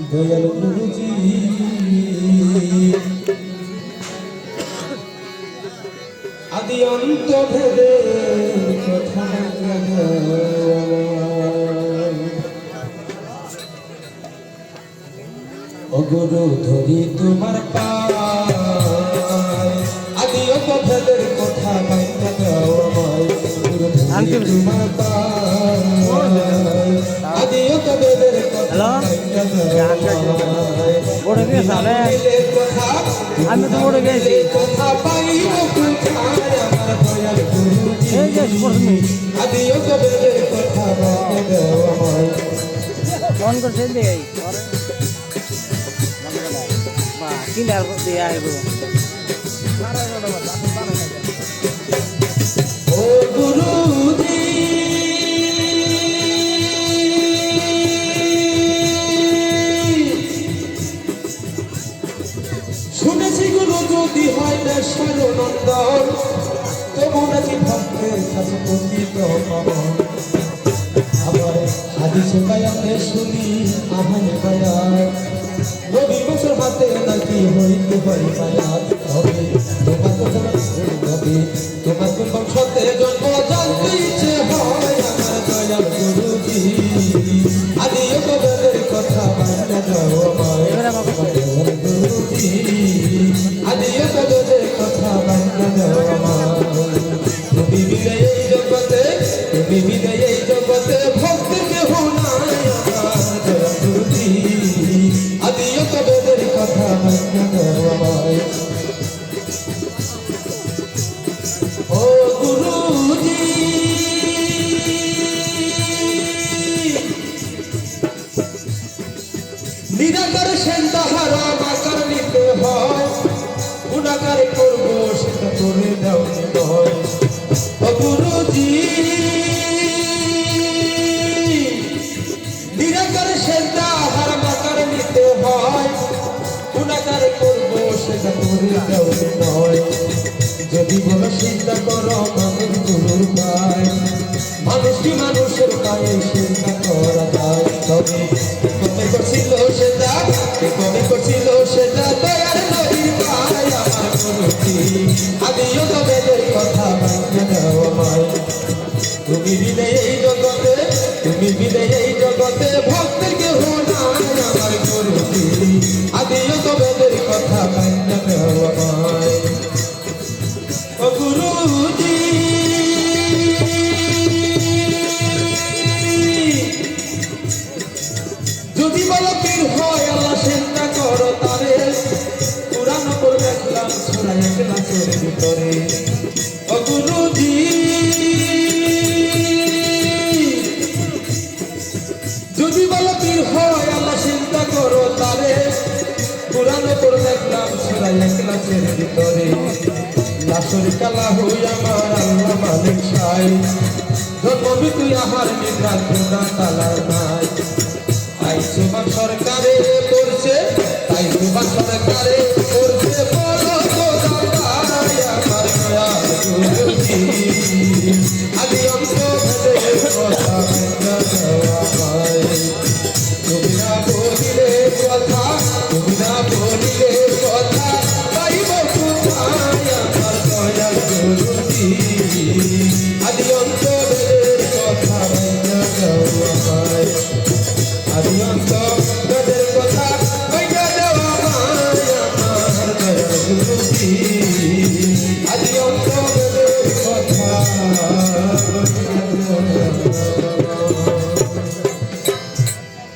দয়াল গুরুজি আদি অন্ত ভেদে কথা অগুরু ধরি তোমার পায় আদি অন্ত ভেদের কথা বাইনা দাও আমায় গুরু ধরি তোমার পায় আদি অন্ত ভেদের কথা বাইনা দাও আমায় বড় গিয়ে সালে আমি তো বড় গেছি কথা পাইব কোথায় আমার দয়াল গুরুজি এই যে পড়মি আদি অন্ত ভেদের কথা বাইনা দাও আমায় ফোন করছে দেই বা কিনার দিয়ে আইব ও গুরুজি শুনেছি গুরু যদি হয় না শরণন্দন তবু নাকি ভক্তের কাছে পতিত পাবন আবার হাদিসে বায়াতে শুনি আহানে বায়াত নবী বছর হাতে নাকি হইতে পারি বায়াত হবে তোমার হবে তোমার বংশতে জন্ম জানতে ইচ্ছে হয় আমার দয়াল গুরুজি আদি কবরের কথা মানা দাও আমায় দয়াল গুরুজি আদি কবরের কথা মানা দাও আমায় তুমি বিদায় এই জগতে তুমি বিদায় এই জগতে ভক্ত কেহ নাই আমার দয়াল গুরুজি আদি কবরের কথা মানা দাও আমায় ও গুরুজি নিরাকার সেন তাহার আকার নিতে হয় গুণাকার করবো সেটা করে দাও হয় ও গুরুজি নিরাকার সেন তাহার আকার নিতে হয় গুণাকার করবো সেটা করে দাও হয় যদি বলো চিন্তা করো মানুষ গুরুর পায় মানুষটি মানুষের পায়ে চিন্তা করা যায় তবে কবে করছিল সেটা কবে করছিল সেটা দয়ার নদীর পায় আমার গুরুজি আদিও তবে কথা মাইনে দাও আমায় তুমি বিদায় এই জগতে তুমি বিদায় এই জগতে ভক্তের কেহ নাই আমার গুরুজি আদিও তবে কথা মাইনে দাও আমায় ও গুরুজি যদি বলো পীর হয় আল্লাহ চিন্তা করো তারে পুরাণ করে দেখলাম সূরা ইখলাসের ভিতরে ও গুরুজি যদি বলো পীর হয় আল্লাহ চিন্তা করো তারে পুরাণ করে দেখলাম সূরা ইখলাসের ভিতরে লাশর কালা হই আমার আল্লাহ মালিক সাই জন্মবি তুই আহার নিদ্রা গুণা তালার নাই তাই তোমার সরকারে করছে তাই তোমার সরকারে